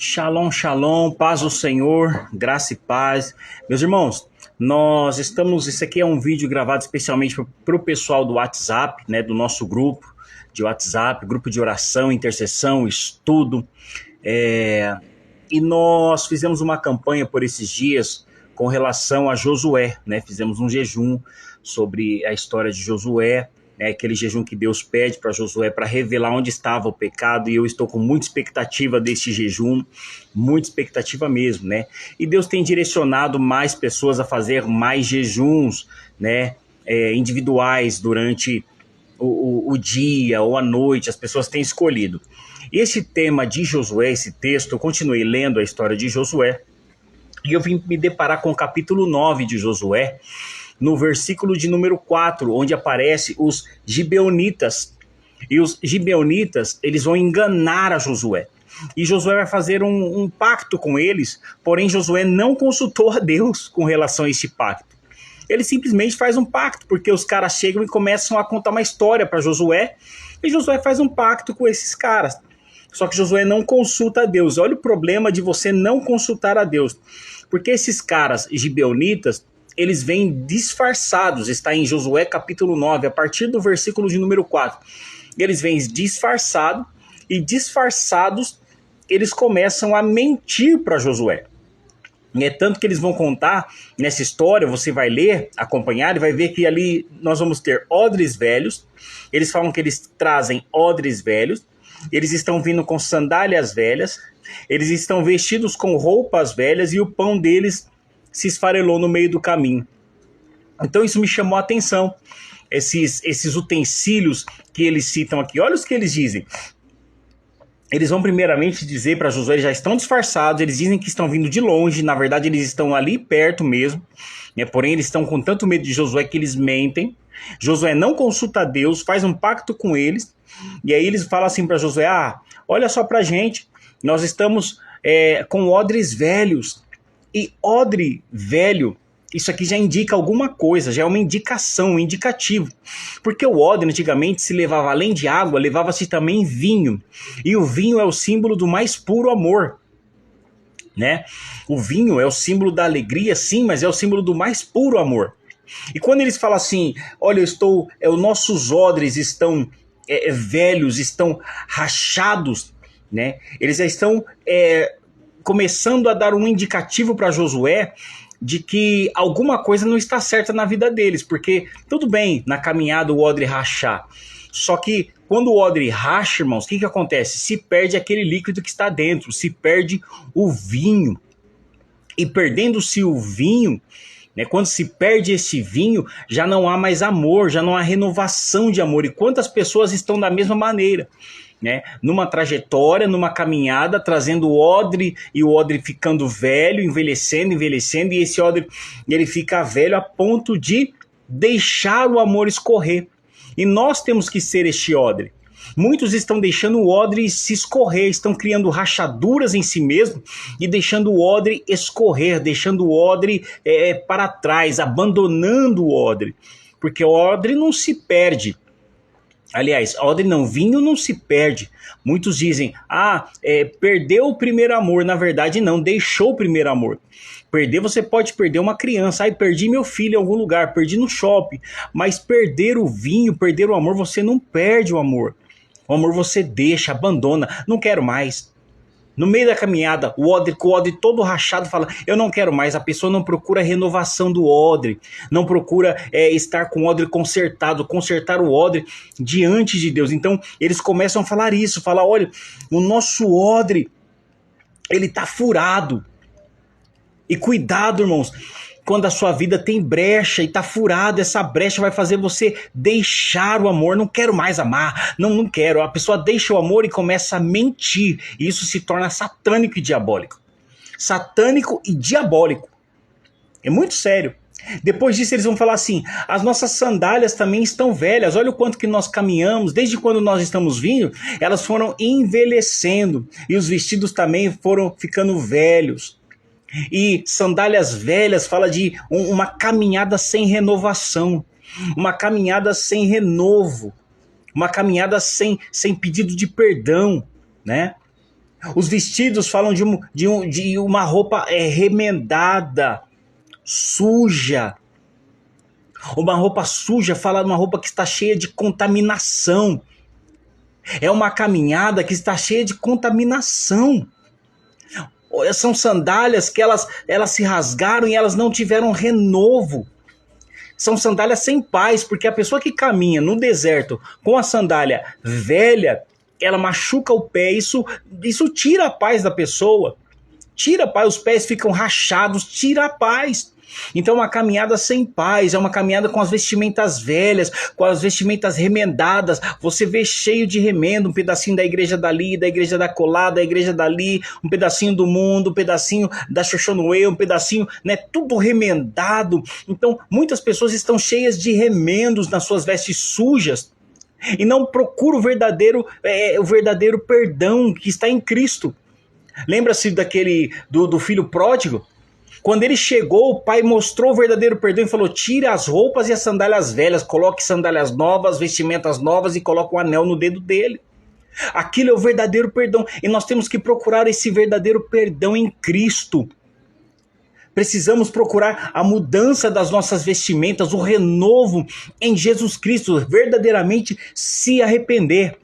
Shalom, shalom, paz do Senhor, graça e paz. Meus irmãos, isso aqui é um vídeo gravado especialmente para o pessoal do WhatsApp, né, do nosso grupo de WhatsApp, grupo de oração, intercessão, estudo. E nós fizemos uma campanha por esses dias com relação a Josué, né? Fizemos um jejum sobre a história de Josué, né? Aquele jejum que Deus pede para Josué para revelar onde estava o pecado, e eu estou com muita expectativa deste jejum, muita expectativa mesmo, né? E Deus tem direcionado mais pessoas a fazer mais jejuns, né? Individuais durante o dia ou a noite, as pessoas têm escolhido. E esse tema de Josué, esse texto, eu continuei lendo a história de Josué, e eu vim me deparar com o capítulo 9 de Josué, no versículo de número 4, onde aparece os gibeonitas. E os gibeonitas, eles vão enganar a Josué. E Josué vai fazer um pacto com eles, porém Josué não consultou a Deus com relação a esse pacto. Ele simplesmente faz um pacto, porque os caras chegam e começam a contar uma história para Josué, e Josué faz um pacto com esses caras. Só que Josué não consulta a Deus. Olha o problema de você não consultar a Deus. Porque esses caras gibeonitas, eles vêm disfarçados. Está em Josué capítulo 9, a partir do versículo de número 4. Eles vêm disfarçados, e disfarçados eles começam a mentir para Josué. É tanto que eles vão contar nessa história, você vai ler, acompanhar, e vai ver que ali nós vamos ter odres velhos. Eles falam que eles trazem odres velhos. Eles estão vindo com sandálias velhas, eles estão vestidos com roupas velhas, e o pão deles se esfarelou no meio do caminho. Então isso me chamou a atenção, esses utensílios que eles citam aqui. Olha os que eles dizem. Eles vão primeiramente dizer para Josué, eles já estão disfarçados, eles dizem que estão vindo de longe, na verdade eles estão ali perto mesmo, né? Porém eles estão com tanto medo de Josué que eles mentem. Josué não consulta a Deus, faz um pacto com eles, e aí eles falam assim para Josué, olha só pra gente, nós estamos com odres velhos. E odre velho, isso aqui já indica alguma coisa, já é uma indicação, um indicativo. Porque o odre antigamente se levava, além de água, levava-se também vinho. E o vinho é o símbolo do mais puro amor, né? O vinho é o símbolo da alegria, sim, mas é o símbolo do mais puro amor. E quando eles falam assim, olha, os nossos odres estão velhos, estão rachados, né? Eles já estão começando a dar um indicativo para Josué de que alguma coisa não está certa na vida deles, porque tudo bem na caminhada o odre rachar, só que quando o odre racha, irmãos, o que acontece? Se perde aquele líquido que está dentro, se perde o vinho, e perdendo-se o vinho, né, quando se perde esse vinho, já não há mais amor, já não há renovação de amor. E quantas pessoas estão da mesma maneira, né? Numa trajetória, numa caminhada, trazendo o odre, e o odre ficando velho, envelhecendo, e esse odre ele fica velho a ponto de deixar o amor escorrer. E nós temos que ser este odre. Muitos estão deixando o odre se escorrer, estão criando rachaduras em si mesmo e deixando o odre escorrer, deixando o odre para trás, abandonando o odre. Porque o odre não se perde. Aliás, odre não, vinho não se perde. Muitos dizem, perdeu o primeiro amor. Na verdade não, deixou o primeiro amor. Perder, você pode perder uma criança. Perdi meu filho em algum lugar, perdi no shopping. Mas perder o vinho, perder o amor, você não perde o amor. O amor você deixa, abandona, não quero mais. No meio da caminhada, com o odre todo rachado, fala, eu não quero mais. A pessoa não procura a renovação do odre, não procura estar com o odre consertado, consertar o odre diante de Deus. Então, eles começam a falar isso, falar, olha, o nosso odre, ele está furado. E cuidado, irmãos, quando a sua vida tem brecha e está furada, essa brecha vai fazer você deixar o amor. Não quero mais amar, não quero. A pessoa deixa o amor e começa a mentir. E isso se torna satânico e diabólico. Satânico e diabólico. É muito sério. Depois disso eles vão falar assim, as nossas sandálias também estão velhas, olha o quanto que nós caminhamos, desde quando nós estamos vindo, elas foram envelhecendo, e os vestidos também foram ficando velhos. E sandálias velhas fala de uma caminhada sem renovação, uma caminhada sem renovo, uma caminhada sem pedido de perdão, né? Os vestidos falam de uma roupa remendada, suja. Uma roupa suja fala de uma roupa que está cheia de contaminação. É uma caminhada que está cheia de contaminação. São sandálias que elas se rasgaram e elas não tiveram renovo. São sandálias sem paz, porque a pessoa que caminha no deserto com a sandália velha, ela machuca o pé, isso tira a paz da pessoa. Tira a paz, os pés ficam rachados, tira a paz. Então é uma caminhada sem paz, é uma caminhada com as vestimentas velhas, com as vestimentas remendadas. Você vê cheio de remendo, um pedacinho da igreja dali, da igreja da colada, da igreja dali, um pedacinho do mundo, um pedacinho da Xoxonoe, um pedacinho, né, tudo remendado. Então muitas pessoas estão cheias de remendos nas suas vestes sujas e não procuram o verdadeiro perdão que está em Cristo. Lembra-se do filho pródigo? Quando ele chegou, o pai mostrou o verdadeiro perdão e falou: tire as roupas e as sandálias velhas, coloque sandálias novas, vestimentas novas e coloque um anel no dedo dele. Aquilo é o verdadeiro perdão e nós temos que procurar esse verdadeiro perdão em Cristo. Precisamos procurar a mudança das nossas vestimentas, o renovo em Jesus Cristo, verdadeiramente se arrepender.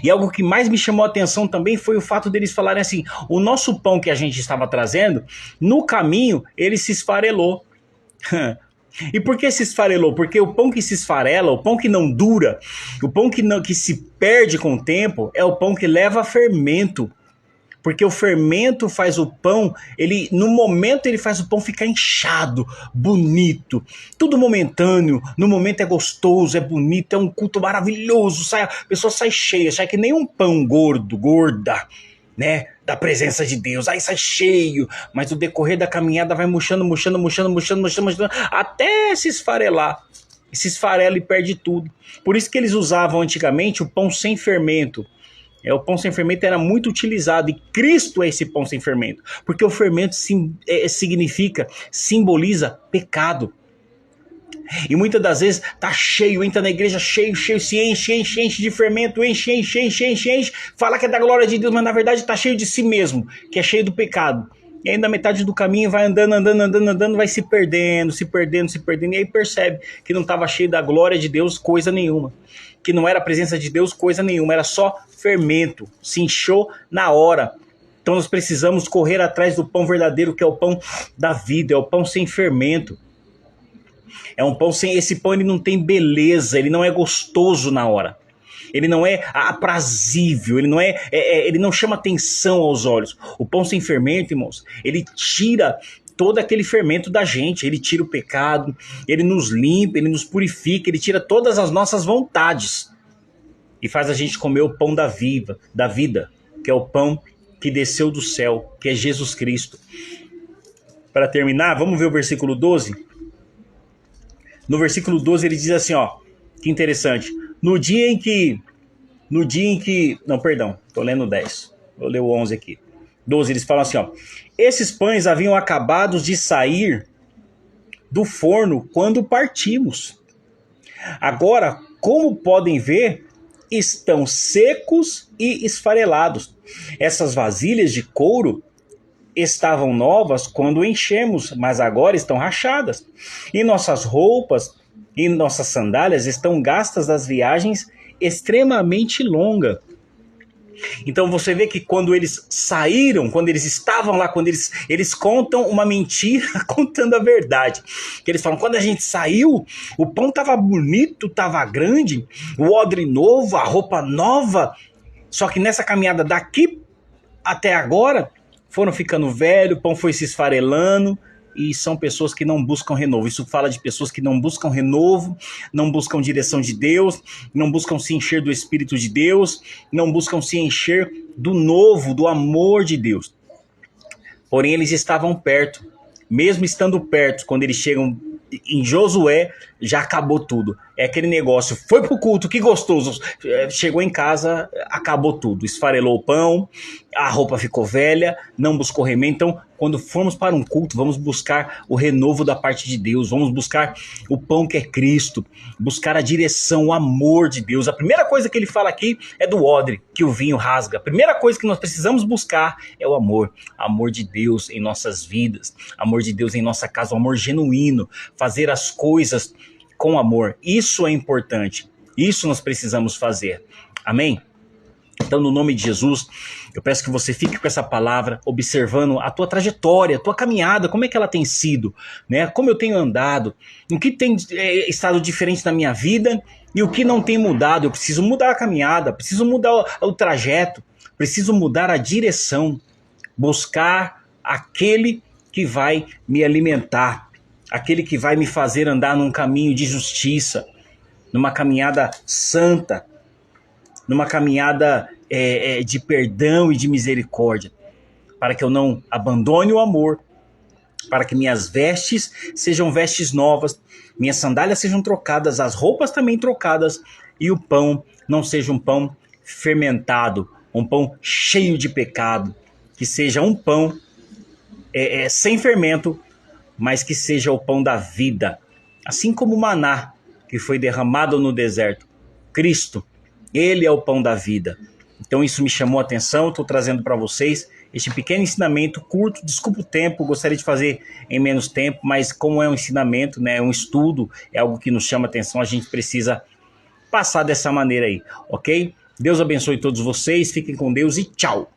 E algo que mais me chamou a atenção também foi o fato deles falarem assim: o nosso pão que a gente estava trazendo, no caminho ele se esfarelou. E por que se esfarelou? Porque o pão que se esfarela, o pão que não dura, o pão que se perde com o tempo, é o pão que leva a fermento. Porque o fermento faz o pão, no momento ele faz o pão ficar inchado, bonito, tudo momentâneo. No momento é gostoso, é bonito, é um culto maravilhoso, a pessoa sai cheia, sai que nem um pão gorda, né, da presença de Deus. Aí sai cheio, mas o decorrer da caminhada vai murchando, até se esfarelar. Se esfarela e perde tudo. Por isso que eles usavam antigamente o pão sem fermento. O pão sem fermento era muito utilizado, e Cristo é esse pão sem fermento, porque o fermento simboliza pecado. E muitas das vezes tá cheio, entra na igreja cheio, se enche de fermento, enche, fala que é da glória de Deus, mas na verdade tá cheio de si mesmo, que é cheio do pecado. E aí na metade do caminho vai andando, vai se perdendo, e aí percebe que não estava cheio da glória de Deus coisa nenhuma, que não era a presença de Deus coisa nenhuma, era só fermento, se inchou na hora. Então nós precisamos correr atrás do pão verdadeiro, que é o pão da vida, é o pão sem fermento. É um pão esse pão ele não tem beleza, ele não é gostoso na hora. Ele não é aprazível, ele não chama atenção aos olhos. O pão sem fermento, irmãos, ele tira todo aquele fermento da gente, ele tira o pecado, ele nos limpa, ele nos purifica, ele tira todas as nossas vontades e faz a gente comer o pão da vida, que é o pão que desceu do céu, que é Jesus Cristo. Para terminar, vamos ver o versículo 12? No versículo 12 ele diz assim, ó, que interessante. No dia em que... Não, perdão, estou lendo o 10. Vou ler o 11 aqui. 12, eles falam assim, ó. Esses pães haviam acabado de sair do forno quando partimos. Agora, como podem ver, estão secos e esfarelados. Essas vasilhas de couro estavam novas quando enchemos, mas agora estão rachadas. E nossas roupas e nossas sandálias estão gastas das viagens extremamente longas. Então você vê que quando eles saíram, quando eles estavam lá, quando eles contam uma mentira contando a verdade. Que eles falam, quando a gente saiu, o pão estava bonito, estava grande, o odre novo, a roupa nova. Só que nessa caminhada daqui até agora, foram ficando velho, o pão foi se esfarelando, e são pessoas que não buscam renovo. Isso fala de pessoas que não buscam renovo, não buscam direção de Deus, não buscam se encher do Espírito de Deus, não buscam se encher do novo, do amor de Deus. Porém, eles estavam perto. Mesmo estando perto, quando eles chegam em Josué, já acabou tudo. É aquele negócio, foi pro culto, que gostoso. Chegou em casa, acabou tudo. Esfarelou o pão, a roupa ficou velha, não buscou remendo. Então, quando formos para um culto, vamos buscar o renovo da parte de Deus, vamos buscar o pão que é Cristo, buscar a direção, o amor de Deus. A primeira coisa que ele fala aqui é do odre, que o vinho rasga. A primeira coisa que nós precisamos buscar é o amor de Deus em nossas vidas, amor de Deus em nossa casa, o amor genuíno, fazer as coisas com amor. Isso é importante, isso nós precisamos fazer. Amém? Então, no nome de Jesus, eu peço que você fique com essa palavra, observando a tua trajetória, a tua caminhada, como é que ela tem sido, né? Como eu tenho andado, o que tem estado diferente na minha vida e o que não tem mudado. Eu preciso mudar a caminhada, preciso mudar o trajeto, preciso mudar a direção, buscar aquele que vai me alimentar, aquele que vai me fazer andar num caminho de justiça, numa caminhada santa, numa caminhada de perdão e de misericórdia, para que eu não abandone o amor, para que minhas vestes sejam vestes novas, minhas sandálias sejam trocadas, as roupas também trocadas, e o pão não seja um pão fermentado, um pão cheio de pecado, que seja um pão sem fermento, mas que seja o pão da vida, assim como o maná que foi derramado no deserto. Cristo, ele é o pão da vida. Então isso me chamou a atenção, estou trazendo para vocês este pequeno ensinamento curto, desculpa o tempo, gostaria de fazer em menos tempo, mas como é um ensinamento, né, um estudo, é algo que nos chama a atenção, a gente precisa passar dessa maneira aí, ok? Deus abençoe todos vocês, fiquem com Deus e tchau!